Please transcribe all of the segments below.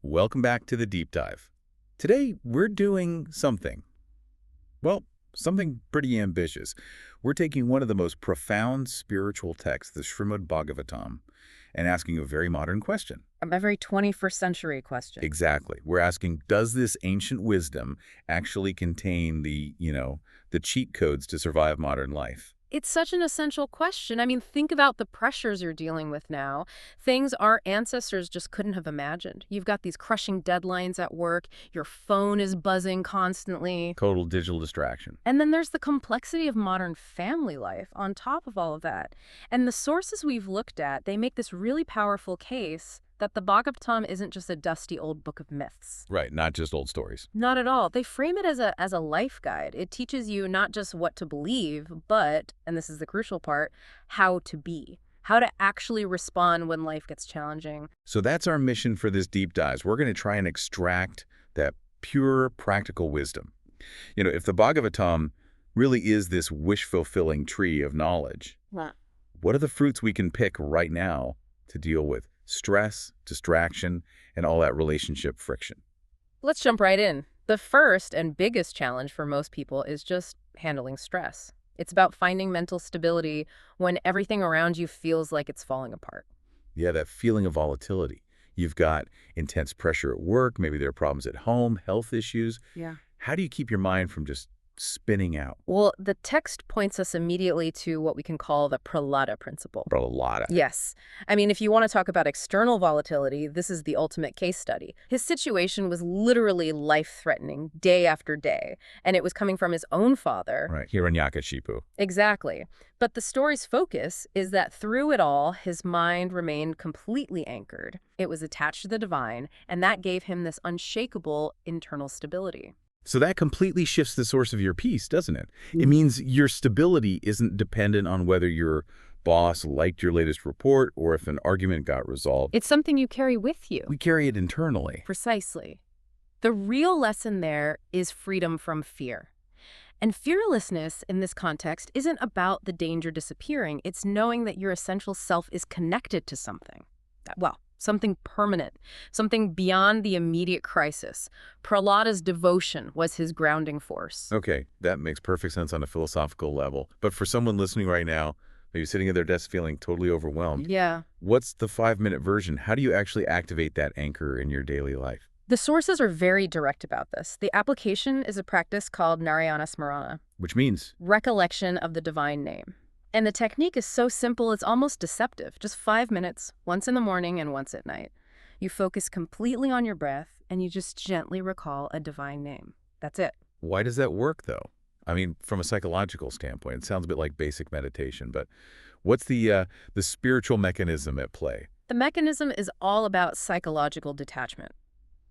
Welcome back to the deep dive. Today, we're doing something. Well, something pretty ambitious. We're taking one of the most profound spiritual texts, the Srimad Bhagavatam, and asking a very modern question. A very 21st century question. Exactly. We're asking, does this ancient wisdom actually contain the cheat codes to survive modern life? It's such an essential question. I mean, think about the pressures you're dealing with now. Things our ancestors just couldn't have imagined. You've got these crushing deadlines at work. Your phone is buzzing constantly. Total digital distraction. And then there's the complexity of modern family life on top of all of that. And the sources we've looked at, they make this really powerful case that the Bhagavatam isn't just a dusty old book of myths. Right, not just old stories. Not at all. They frame it as a life guide. It teaches you not just what to believe, but, and this is the crucial part, how to be. How to actually respond when life gets challenging. So that's our mission for this deep dive. We're going to try and extract that pure practical wisdom. If the Bhagavatam really is this wish-fulfilling tree of knowledge, what are the fruits we can pick right now to deal with stress, distraction, and all that relationship friction? Let's jump right in. The first and biggest challenge for most people is just handling stress. It's about finding mental stability when everything around you feels like it's falling apart. Yeah, that feeling of volatility. You've got intense pressure at work, maybe there are problems at home, health issues. Yeah. How do you keep your mind from just spinning out? Well, the text points us immediately to what we can call the Prahlada principle. Prahlada. Yes. I mean, if you want to talk about external volatility, this is the ultimate case study. His situation was literally life-threatening day after day, and it was coming from his own father. Right, Hiranyakashipu. Exactly. But the story's focus is that through it all, his mind remained completely anchored. It was attached to the divine, and that gave him this unshakable internal stability. So that completely shifts the source of your peace, doesn't it? It means your stability isn't dependent on whether your boss liked your latest report or if an argument got resolved. It's something you carry with you. We carry it internally. Precisely. The real lesson there is freedom from fear. And fearlessness in this context isn't about the danger disappearing. It's knowing that your essential self is connected to something. Well, something permanent, something beyond the immediate crisis. Prahlada's devotion was his grounding force. Okay, that makes perfect sense on a philosophical level. But for someone listening right now, maybe sitting at their desk feeling totally overwhelmed, Yeah. what's the 5-minute version? How do you actually activate that anchor in your daily life? The sources are very direct about this. The application is a practice called Narayana Smarana, Which means, recollection of the divine name. And the technique is so simple, it's almost deceptive. Just 5 minutes, once in the morning and once at night. You focus completely on your breath, and you just gently recall a divine name. That's it. why does that work, though? I mean, from a psychological standpoint, it sounds a bit like basic meditation, but what's the spiritual mechanism at play? The mechanism is all about psychological detachment.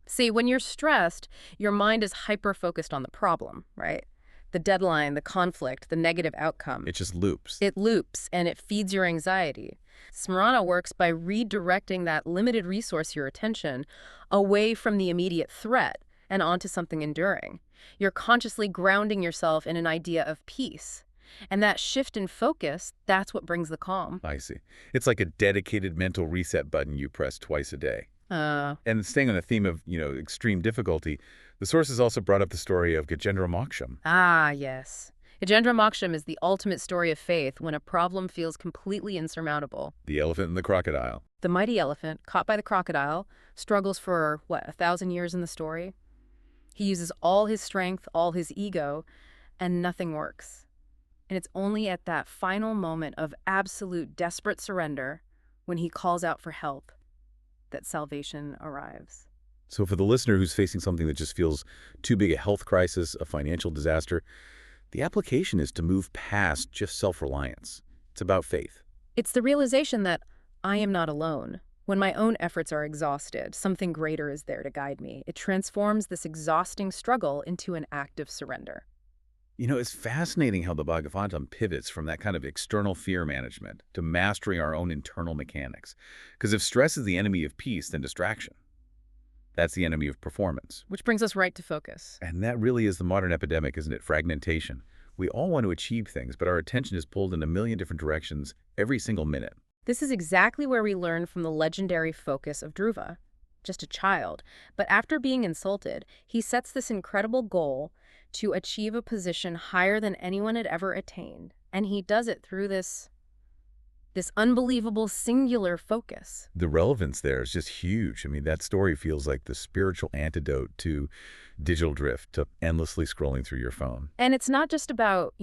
See, when you're stressed, your mind is hyper-focused on the problem, right? The deadline, the conflict, the negative outcome. It just loops. It loops, and it feeds your anxiety. Smarana works by redirecting that limited resource, your attention, away from the immediate threat and onto something enduring. You're consciously grounding yourself in an idea of peace. And that shift in focus, that's what brings the calm. I see. It's like a dedicated mental reset button you press twice a day. And staying on the theme of, extreme difficulty, the sources also brought up the story of Gajendra Moksham. Ah, yes. Gajendra Moksham is the ultimate story of faith when a problem feels completely insurmountable. The elephant and the crocodile. The mighty elephant, caught by the crocodile, struggles for, 1,000 years in the story? He uses all his strength, all his ego, and nothing works. And it's only at that final moment of absolute desperate surrender, when he calls out for help, that salvation arrives. So for the listener who's facing something that just feels too big, a health crisis, a financial disaster, the application is to move past just self-reliance. It's about faith. It's the realization that I am not alone. When my own efforts are exhausted, something greater is there to guide me. It transforms this exhausting struggle into an act of surrender. It's fascinating how the Bhagavatam pivots from that kind of external fear management to mastering our own internal mechanics. Because if stress is the enemy of peace, then distraction. That's the enemy of performance. Which brings us right to focus. And that really is the modern epidemic, isn't it? Fragmentation. We all want to achieve things, but our attention is pulled in a million different directions every single minute. This is exactly where we learn from the legendary focus of Dhruva. just a child. But after being insulted, he sets this incredible goal to achieve a position higher than anyone had ever attained. And he does it through this unbelievable singular focus. The relevance there is just huge. I mean, that story feels like the spiritual antidote to digital drift, to endlessly scrolling through your phone. And it's not just about,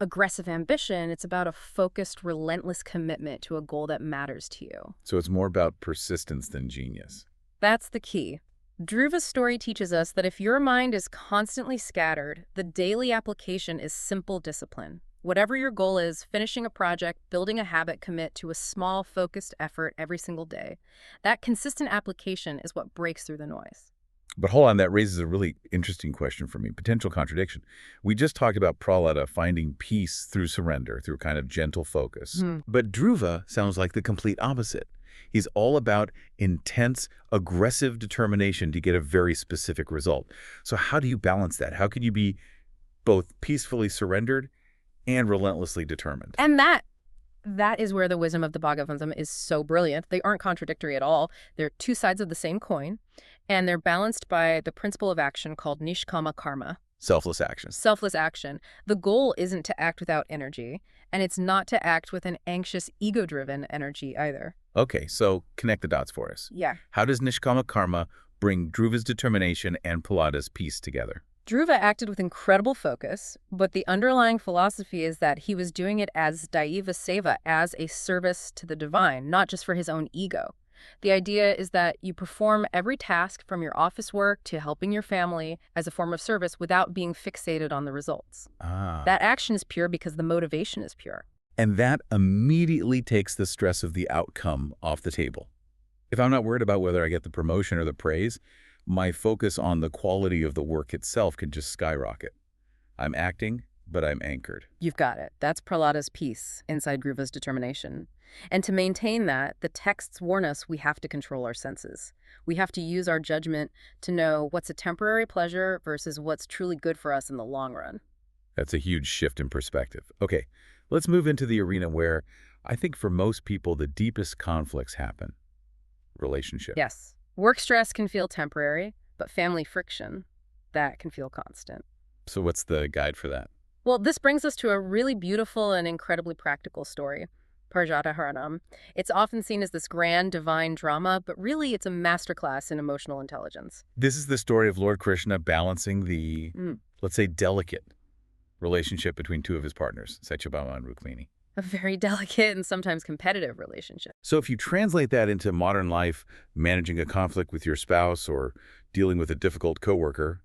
aggressive ambition. It's about a focused, relentless commitment to a goal that matters to you. So it's more about persistence than genius. That's the key. Dhruva's story teaches us that if your mind is constantly scattered, the daily application is simple discipline. Whatever your goal is, finishing a project, building a habit, commit to a small, focused effort every single day. That consistent application is what breaks through the noise. But hold on, that raises a really interesting question for me, potential contradiction. We just talked about Prahlada finding peace through surrender, through kind of gentle focus. But Dhruva sounds like the complete opposite. He's all about intense, aggressive determination to get a very specific result. So how do you balance that? How can you be both peacefully surrendered and relentlessly determined? And that is where the wisdom of the Bhagavatam is so brilliant. They aren't contradictory at all. They're two sides of the same coin, and they're balanced by the principle of action called nishkama karma. Selfless action. Selfless action. The goal isn't to act without energy, and it's not to act with an anxious, ego-driven energy either. Okay, so connect the dots for us. Yeah. How does nishkama karma bring Dhruva's determination and Prahlada's peace together? Dhruva acted with incredible focus, but the underlying philosophy is that he was doing it as daiva seva, as a service to the divine, not just for his own ego. The idea is that you perform every task from your office work to helping your family as a form of service without being fixated on the results. That action is pure because the motivation is pure. And that immediately takes the stress of the outcome off the table. If I'm not worried about whether I get the promotion or the praise, my focus on the quality of the work itself can just skyrocket. I'm acting, but I'm anchored. You've got it. That's Prahlada's peace inside Dhruva's determination. And to maintain that, the texts warn us we have to control our senses. We have to use our judgment to know what's a temporary pleasure versus what's truly good for us in the long run. That's a huge shift in perspective. Okay, let's move into the arena where I think for most people the deepest conflicts happen. Relationship. Yes. Work stress can feel temporary, but family friction, that can feel constant. So what's the guide for that? Well, this brings us to a really beautiful and incredibly practical story, Parjataharanam. It's often seen as this grand divine drama, but really it's a masterclass in emotional intelligence. This is the story of Lord Krishna balancing the, let's say, delicate relationship between two of his partners, Satyabhama and Rukmini. A very delicate and sometimes competitive relationship. So if you translate that into modern life, managing a conflict with your spouse or dealing with a difficult coworker,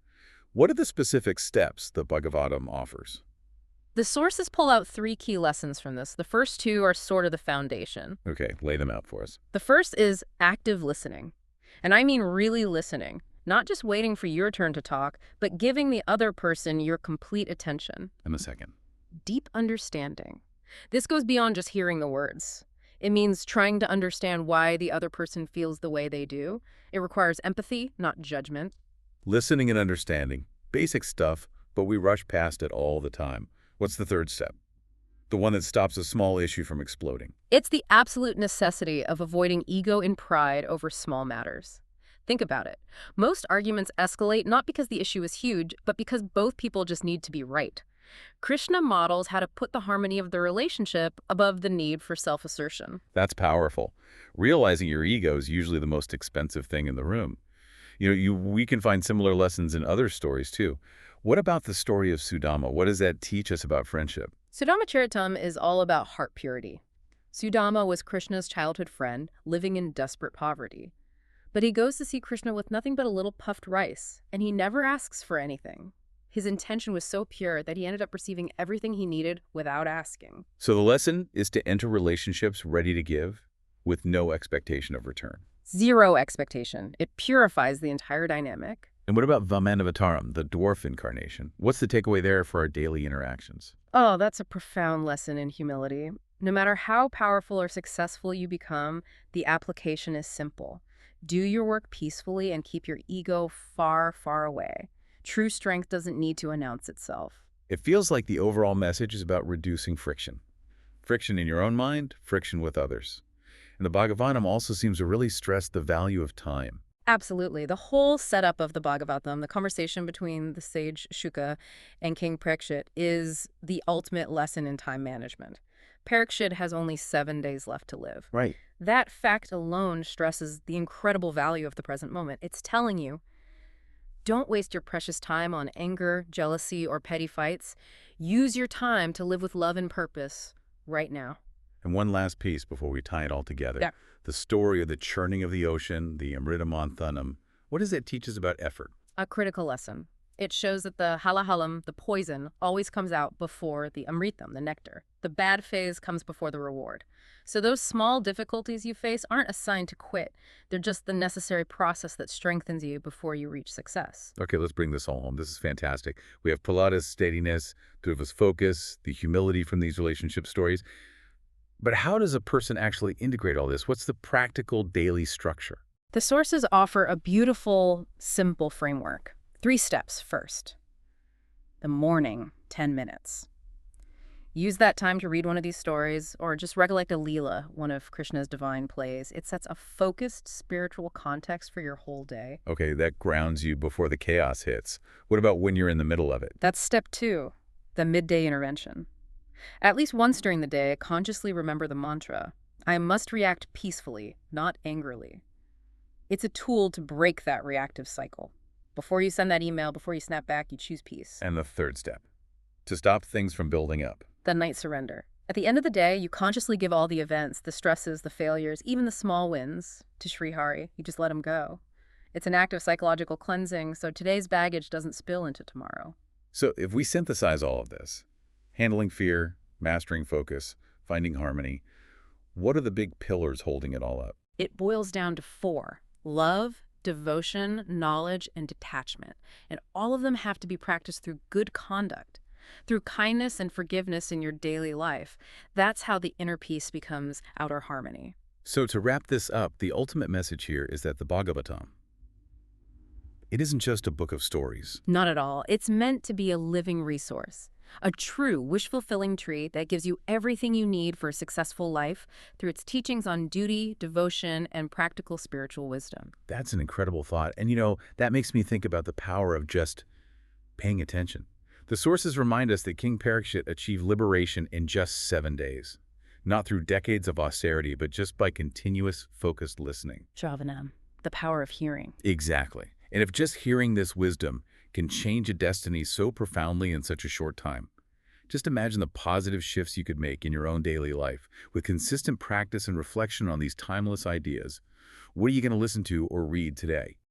what are the specific steps the Bhagavatam offers? The sources pull out 3 key lessons from this. The first 2 are sort of the foundation. Okay, lay them out for us. The first is active listening. And I mean really listening. Not just waiting for your turn to talk, but giving the other person your complete attention. And the second? Deep understanding. This goes beyond just hearing the words. It means trying to understand why the other person feels the way they do. It requires empathy, not judgment. Listening and understanding. Basic stuff, but we rush past it all the time. What's the third step? The one that stops a small issue from exploding. It's the absolute necessity of avoiding ego and pride over small matters. Think about it. Most arguments escalate not because the issue is huge, but because both people just need to be right. Krishna models how to put the harmony of the relationship above the need for self-assertion. That's powerful. Realizing your ego is usually the most expensive thing in the room. We can find similar lessons in other stories too. What about the story of Sudama? What does that teach us about friendship? Sudama Charitam is all about heart purity. Sudama was Krishna's childhood friend, living in desperate poverty. But he goes to see Krishna with nothing but a little puffed rice, and he never asks for anything. His intention was so pure that he ended up receiving everything he needed without asking. So the lesson is to enter relationships ready to give with no expectation of return. Zero expectation. It purifies the entire dynamic. And what about Vamanavataram, the dwarf incarnation? What's the takeaway there for our daily interactions? Oh, that's a profound lesson in humility. No matter how powerful or successful you become, the application is simple. Do your work peacefully and keep your ego far, far away. True strength doesn't need to announce itself. It feels like the overall message is about reducing friction. Friction in your own mind, friction with others. And the Bhagavatam also seems to really stress the value of time. Absolutely. The whole setup of the Bhagavatam, the conversation between the sage Shuka and King Parikshit, is the ultimate lesson in time management. Parikshit has only 7 days left to live. Right. That fact alone stresses the incredible value of the present moment. It's telling you, don't waste your precious time on anger, jealousy, or petty fights. Use your time to live with love and purpose right now. And one last piece before we tie it all together. Yeah. The story of the churning of the ocean, the Amrita Manthanam. What does it teach us about effort? A critical lesson. It shows that the halahalam, the poison, always comes out before the amritam, the nectar. The bad phase comes before the reward. So those small difficulties you face aren't a sign to quit. They're just the necessary process that strengthens you before you reach success. Okay, let's bring this all home. This is fantastic. We have Prahlada's steadiness, Dhruva's focus, the humility from these relationship stories. But how does a person actually integrate all this? What's the practical daily structure? The sources offer a beautiful, simple framework. 3 steps first. The morning, 10 minutes. Use that time to read one of these stories or just recollect a Leela, one of Krishna's divine plays. It sets a focused spiritual context for your whole day. Okay, that grounds you before the chaos hits. What about when you're in the middle of it? That's step 2, the midday intervention. At least once during the day, consciously remember the mantra. I must react peacefully, not angrily. It's a tool to break that reactive cycle. Before you send that email, before you snap back, you choose peace. And the third step, to stop things from building up. The night surrender. At the end of the day, you consciously give all the events, the stresses, the failures, even the small wins to Sri Hari. You just let them go. It's an act of psychological cleansing, so today's baggage doesn't spill into tomorrow. So if we synthesize all of this, handling fear, mastering focus, finding harmony, what are the big pillars holding it all up? It boils down to 4. Love, devotion, knowledge, and detachment. And all of them have to be practiced through good conduct, through kindness and forgiveness in your daily life. That's how the inner peace becomes outer harmony. So to wrap this up, the ultimate message here is that the Bhagavatam, it isn't just a book of stories. Not at all. It's meant to be a living resource. A true, wish-fulfilling tree that gives you everything you need for a successful life through its teachings on duty, devotion, and practical spiritual wisdom. That's an incredible thought. And that makes me think about the power of just paying attention. The sources remind us that King Parikshit achieved liberation in just 7 days. Not through decades of austerity, but just by continuous, focused listening. Shravanam, the power of hearing. Exactly. And if just hearing this wisdom can change a destiny so profoundly in such a short time, just imagine the positive shifts you could make in your own daily life with consistent practice and reflection on these timeless ideas. What are you going to listen to or read today?